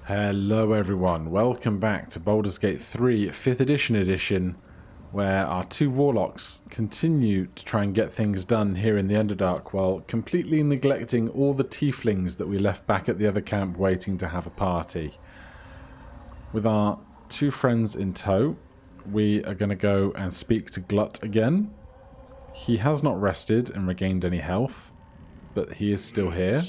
Hello everyone, welcome back to Baldur's Gate 3 5th edition, where our two warlocks continue to try and get things done here in the Underdark while completely neglecting all the tieflings that we left back at the other camp waiting to have a party. With our two friends in tow, we are going to go and speak to Glut again. He has not rested and regained any health, but he is still here.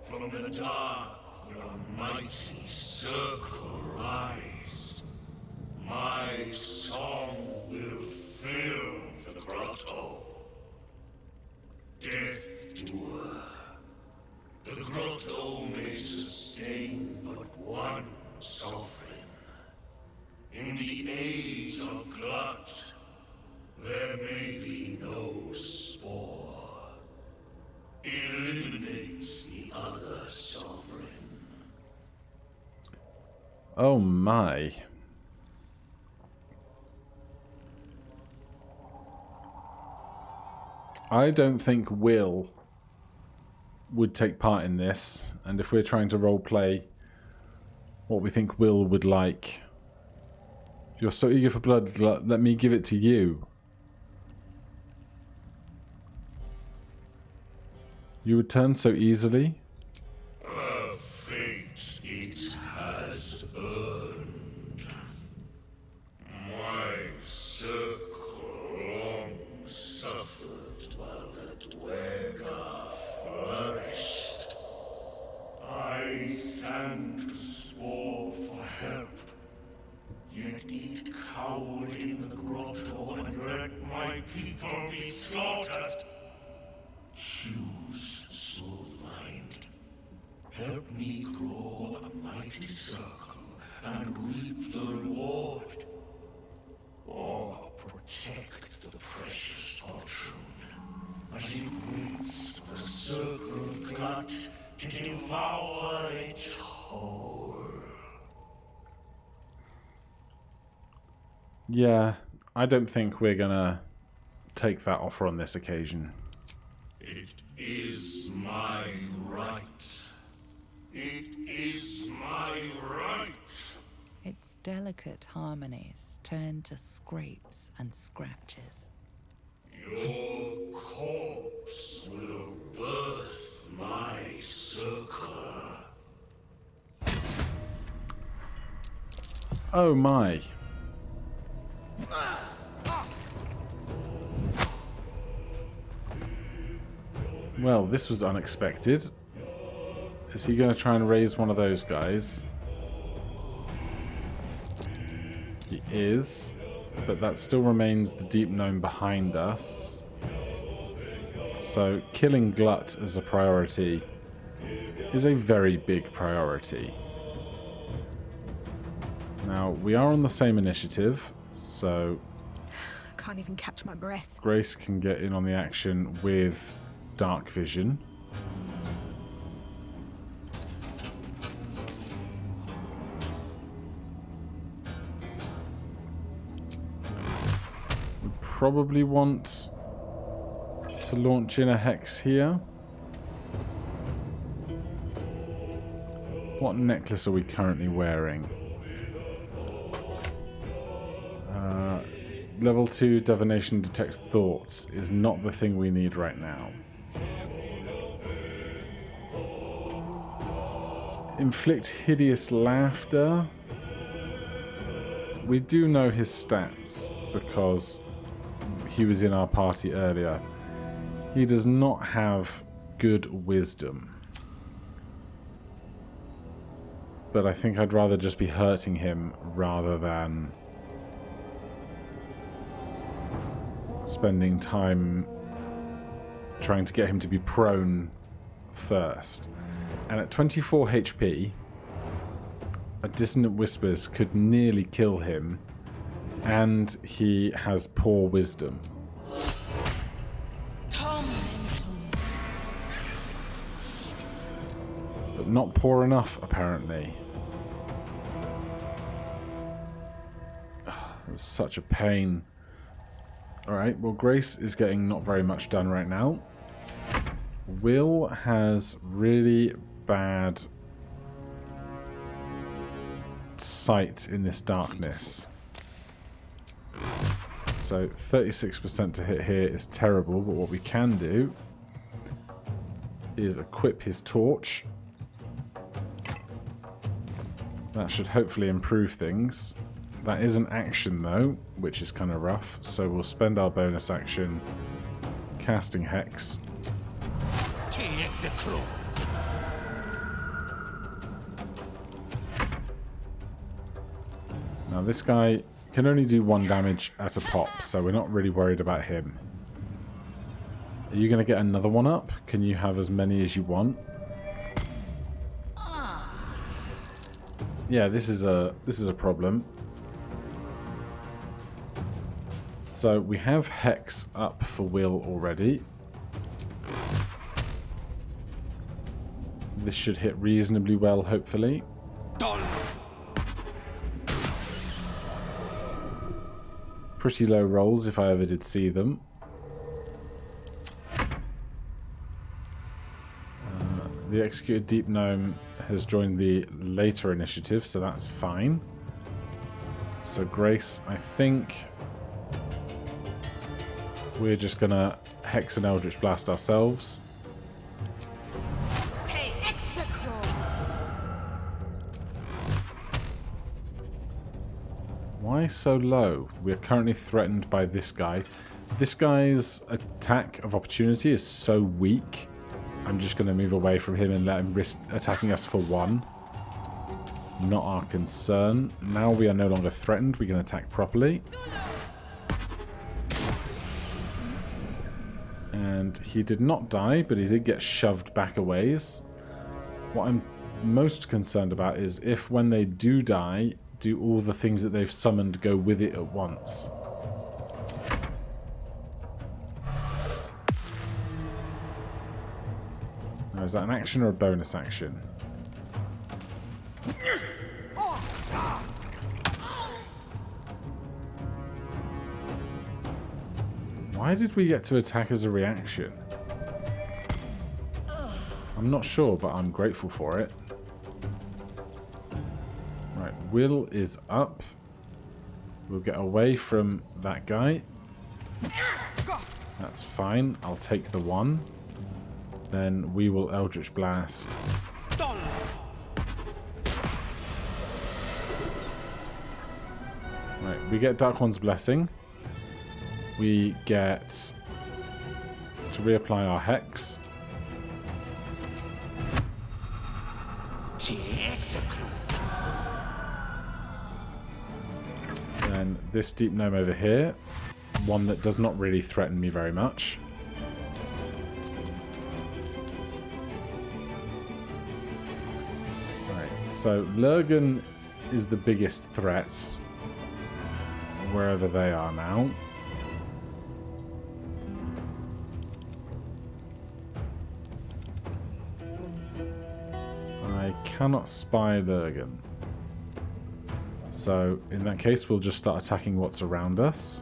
From the dark, your mighty circle rise. My song will fill the grotto. Death doer. The grotto may sustain but one sovereign. In the age of Glut, there may be no spore. Eliminates the other sovereign. Oh my. I don't think Wyll would take part in this, and if we're trying to roleplay what we think Wyll would like. If you're so eager for blood, let me give it to you. You would turn so easily? A fate it has earned. My circle long suffered while the Dwergar flourished. I thanked the spore for help, yet it cowered in the grotto and let my people be slaughtered. Choose, soul mind. Help me grow a mighty circle and reap the reward. Or protect the precious fortune as it waits for the circle of Glut to devour it whole. Yeah, I don't think we're gonna take that offer on this occasion. It is my right. It is my right. Its delicate harmonies turn to scrapes and scratches. Your corpse will birth my circle. Oh my. Well, this was unexpected. Is he going to try and raise one of those guys? He is, but that still remains the deep gnome behind us. So killing Glut as a priority is a very big priority. Now, we are on the same initiative, so I can't even catch my breath. Grace can get in on the action with dark vision. We probably want to launch in a hex here. What necklace are we currently wearing? Level 2 divination detect thoughts is not the thing we need right now. Inflict hideous laughter. We do know his stats because he was in our party earlier. He does not have good wisdom. But I think I'd rather just be hurting him rather than spending time trying to get him to be prone first. And at 24 HP, a Dissonant Whispers could nearly kill him, and he has poor wisdom. But not poor enough, apparently. It's such a pain. Alright, well Grace is getting not very much done right now. Wyll has really bad sight in this darkness. So 36% to hit here is terrible, but what we can do is equip his torch. That should hopefully improve things. That is an action though, which is kind of rough, so we'll spend our bonus action casting Hex. Now this guy can only do 1 damage at a pop, so we're not really worried about him. Are you going to get another one up? Can you have as many as you want? Yeah, this is a problem. So we have Hex up for Wyll already. This should hit reasonably well, hopefully. Pretty low rolls if I ever did see them. The Executed Deep Gnome has joined the later initiative, so that's fine. So Grace, I think we're just gonna Hex and Eldritch Blast ourselves. Why so low? We're currently threatened by this guy. This guy's attack of opportunity is so weak. I'm just going to move away from him and let him risk attacking us for 1. Not our concern. Now we are no longer threatened. We can attack properly. And he did not die, but he did get shoved back a ways. What I'm most concerned about is if when they do die, do all the things that they've summoned go with it at once. Now, is that an action or a bonus action? Why did we get to attack as a reaction? I'm not sure, but I'm grateful for it. Right, Wyll is up. We'll get away from that guy. That's fine. I'll take the 1. Then we will Eldritch Blast. Right, we get Dark One's Blessing. We get to reapply our Hex. Then this Deep Gnome over here. One that does not really threaten me very much. So Lurgan is the biggest threat, wherever they are now. I cannot spy Lurgan. So in that case, we'll just start attacking what's around us.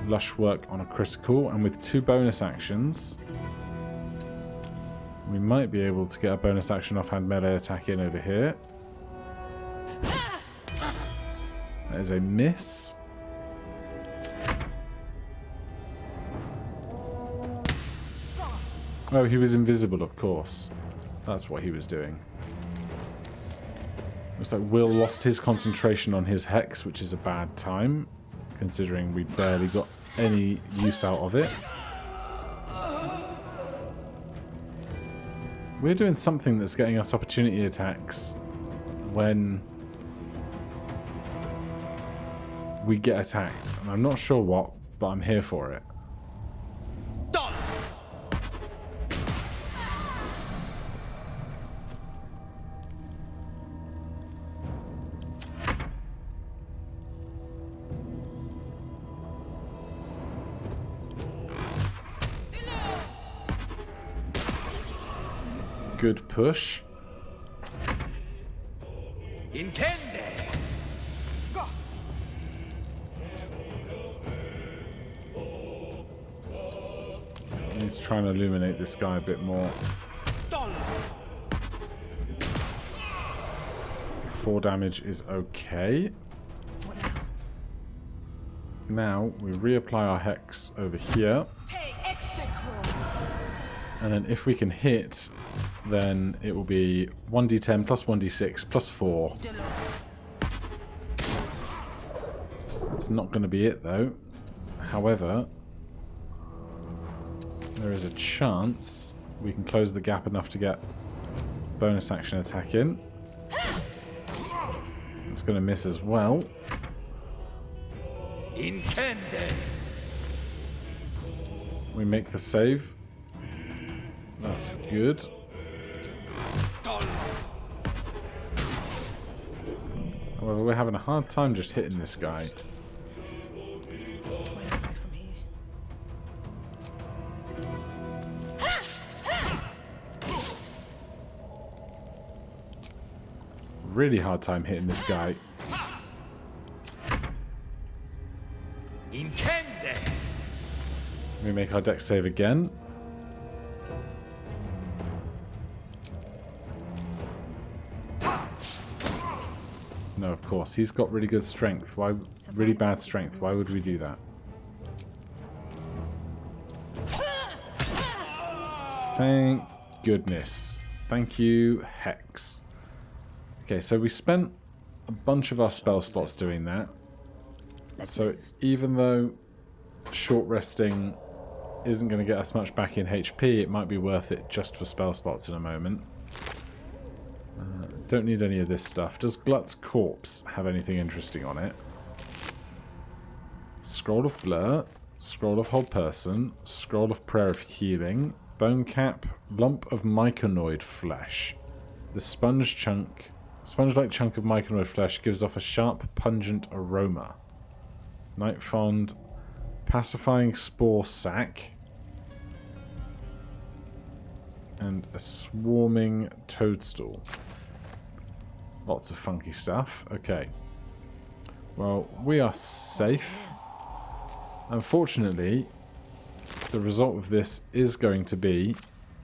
Lush work on a critical, and with 2 bonus actions we might be able to get a bonus action offhand melee attack in over here. That is a miss. Oh, he was invisible, of course. That's what he was doing. Looks like Wyll lost his concentration on his Hex, which is a bad time, considering we barely got any use out of it. We're doing something that's getting us opportunity attacks when we get attacked. And I'm not sure what, but I'm here for it. good push. Intende. I need to try and illuminate this guy a bit more. 4 damage is okay. Now we reapply our hex over here. And then if we can hit, then it will be 1d10 plus 1d6 plus 4. It's not going to be it though. However, there is a chance we can close the gap enough to get bonus action attack in. It's going to miss as well. Intende. We make the save. That's good. However, we're having a hard time just hitting this guy. Really hard time hitting this guy. Intende. We make our dex save again. No, of course. He's got really good strength. Why? Really bad strength. Why would we do that? Thank goodness. Thank you, Hex. Okay, so we spent a bunch of our spell slots doing that. So even though short resting isn't going to get us much back in HP, it might be worth it just for spell slots in a moment. Don't need any of this stuff. Does Glut's corpse have anything interesting on it? Scroll of Blur, Scroll of Hold Person, Scroll of Prayer of Healing, Bone Cap, Lump of Myconoid Flesh. The sponge-like chunk of myconoid flesh gives off a sharp, pungent aroma. Night Fond, Pacifying Spore Sac, and a Swarming Toadstool. Lots of funky stuff. Okay. Well, we are safe. Unfortunately, the result of this is going to be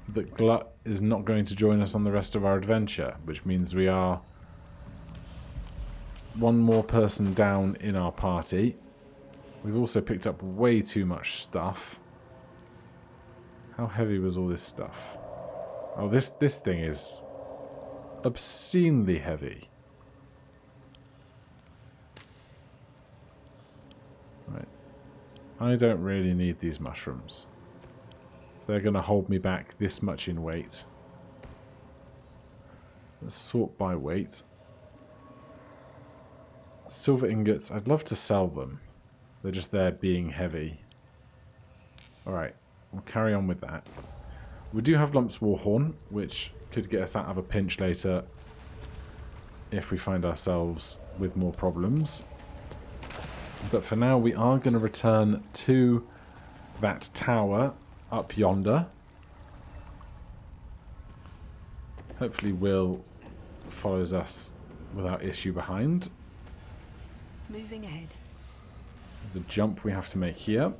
that Glut is not going to join us on the rest of our adventure, which means we are one more person down in our party. We've also picked up way too much stuff. How heavy was all this stuff? Oh, this thing is obscenely heavy. Right. I don't really need these mushrooms. They're going to hold me back this much in weight. Let's sort by weight. Silver ingots, I'd love to sell them. They're just there being heavy. Alright, we'll carry on with that. We do have Lump's Warhorn, which could get us out of a pinch later if we find ourselves with more problems. But for now, we are going to return to that tower up yonder. Hopefully Wyll follows us without issue behind. Moving ahead. There's a jump we have to make here.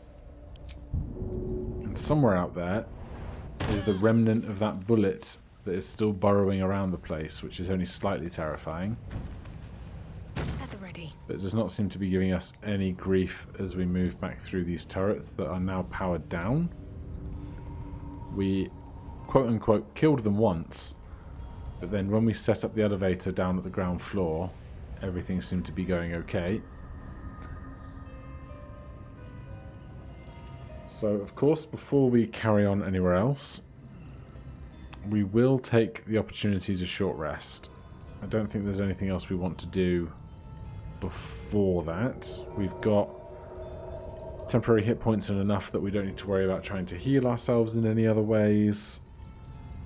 And somewhere out there is the remnant of that bullet that is still burrowing around the place, which is only slightly terrifying. At the ready. But it does not seem to be giving us any grief as we move back through these turrets that are now powered down. We, quote-unquote, killed them once, but then when we set up the elevator down at the ground floor, everything seemed to be going okay. So, of course, before we carry on anywhere else, we will take the opportunity to short rest. I don't think there's anything else we want to do before that. We've got temporary hit points and enough that we don't need to worry about trying to heal ourselves in any other ways.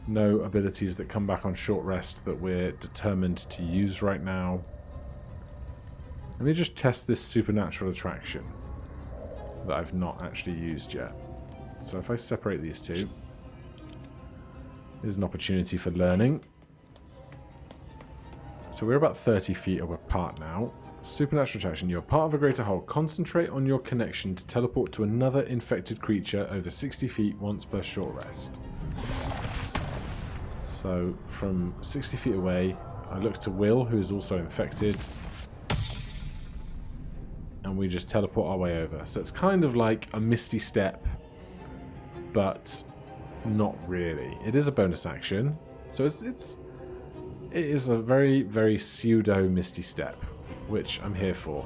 No abilities that come back on short rest that we're determined to use right now. Let me just test this supernatural attraction that I've not actually used yet. So if I separate these two, There's an opportunity for learning. So we're about 30 feet apart now. Supernatural attraction. You're part of a greater whole. Concentrate on your connection to teleport to another infected creature over 60 feet once per short rest. So from 60 feet away, I look to Wyll, who is also infected. And we just teleport our way over. So it's kind of like a misty step, but not really. It is a bonus action. So it is a very, very pseudo misty step, which I'm here for.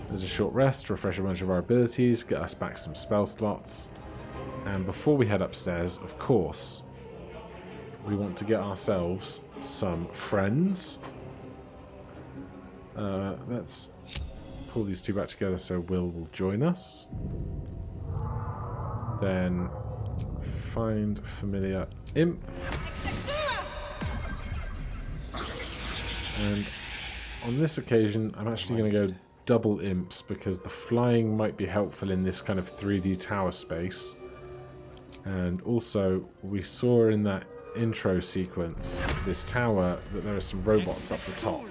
There's a short rest, refresh a bunch of our abilities, get us back some spell slots. And before we head upstairs, of course, we want to get ourselves some friends. Let's pull these two back together so Wyll will join us. Then find familiar imp. And on this occasion, I'm actually going to go double imps because the flying might be helpful in this kind of 3D tower space. And also, we saw in that intro sequence, this tower, that there are some robots up the top.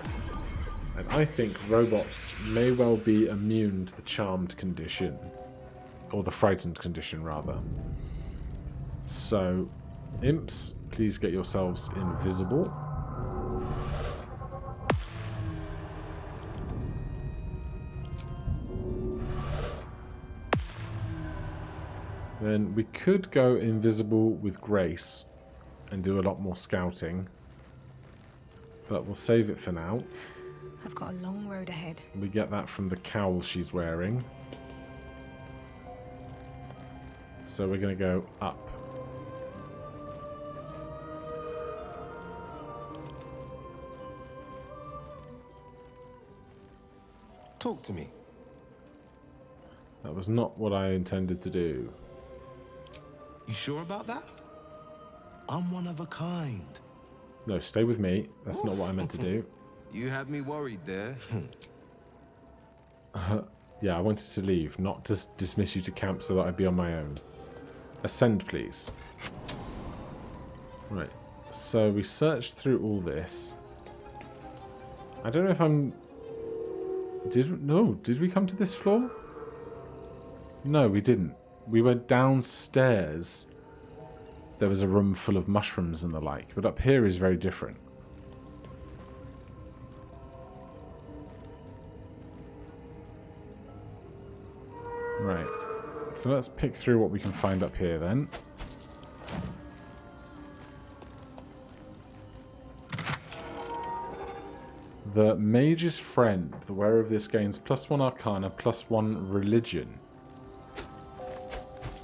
And I think robots may well be immune to the charmed condition. Or the frightened condition, rather. So, imps, please get yourselves invisible. Then we could go invisible with Grace and do a lot more scouting. But we'll save it for now. I've got a long road ahead. We get that from the cowl she's wearing. So we're going to go up. Talk to me. That was not what I intended to do. You sure about that? I'm one of a kind. No, stay with me. That's not what I meant to do. You had me worried there. Yeah, I wanted to leave, not to dismiss you to camp so that I'd be on my own. Ascend, please. Right, so we searched through all this. I don't know if I'm... Did we come to this floor? No, we didn't. We went downstairs. There was a room full of mushrooms and the like, but up here is very different. Right, so let's pick through what we can find up here then. The Mage's Friend. The wearer of this gains +1 Arcana, +1 Religion.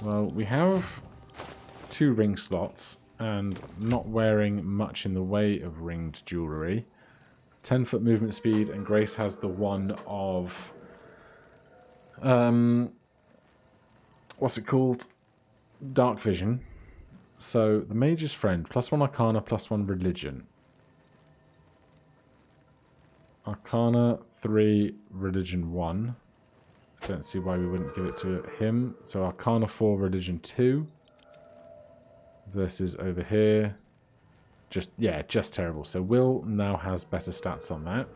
Well, we have 2 ring slots, and not wearing much in the way of ringed jewellery. 10-foot movement speed, and Grace has the one of... what's it called? Dark Vision. So, the Mage's Friend, +1 Arcana, +1 Religion. Arcana 3, Religion 1. I don't see why we wouldn't give it to him. So Arcana 4, Religion 2. Versus over here. Just terrible. So Wyll now has better stats on that.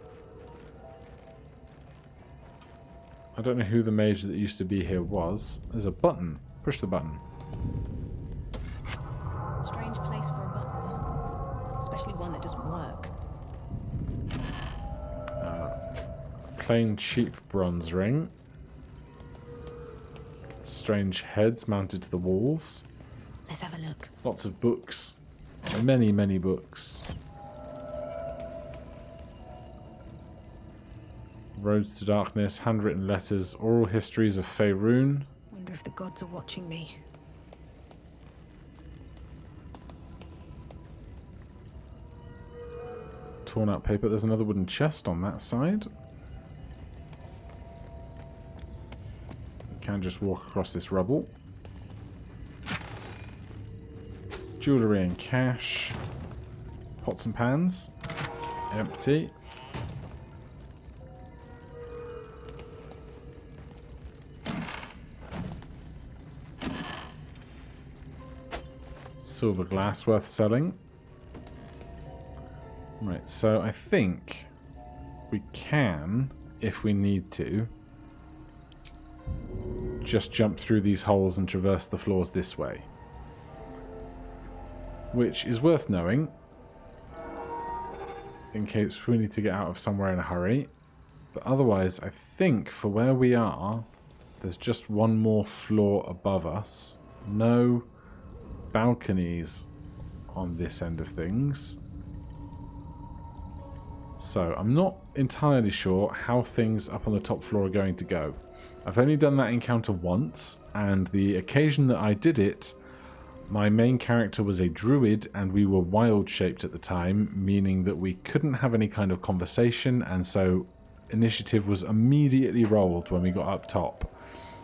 I don't know who the mage that used to be here was. There's a button. Push the button. Strange place for a button. Especially one that doesn't work. Plain cheap bronze ring. Strange heads mounted to the walls. Let's have a look. Lots of books. Many, many books. Roads to Darkness, handwritten letters, oral histories of Faerun. Wonder if the gods are watching me. Torn out paper. There's another wooden chest on that side. We can just walk across this rubble. Jewellery and cash. Pots and pans. Empty. silver glass worth selling. Right, so I think we can, if we need to, just jump through these holes and traverse the floors this way. Which is worth knowing, in case we need to get out of somewhere in a hurry. But otherwise, I think for where we are, there's just one more floor above us. No balconies on this end of things. So I'm not entirely sure how things up on the top floor are going to go. I've only done that encounter once, and the occasion that I did it, my main character was a druid and we were wild shaped at the time, meaning that we couldn't have any kind of conversation, and so initiative was immediately rolled when we got up top.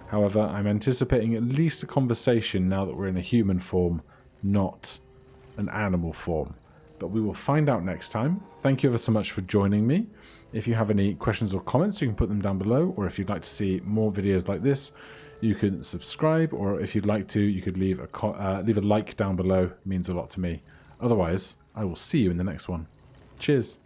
However, I'm anticipating at least a conversation now that we're in a human form, not an animal form. But we will find out next time. Thank you ever so much for joining me. If you have any questions or comments, you can put them down below, or if you'd like to see more videos like this, you can subscribe, or if you'd like to, you could leave a like down below. It means a lot to me. Otherwise, I will see you in the next one. Cheers.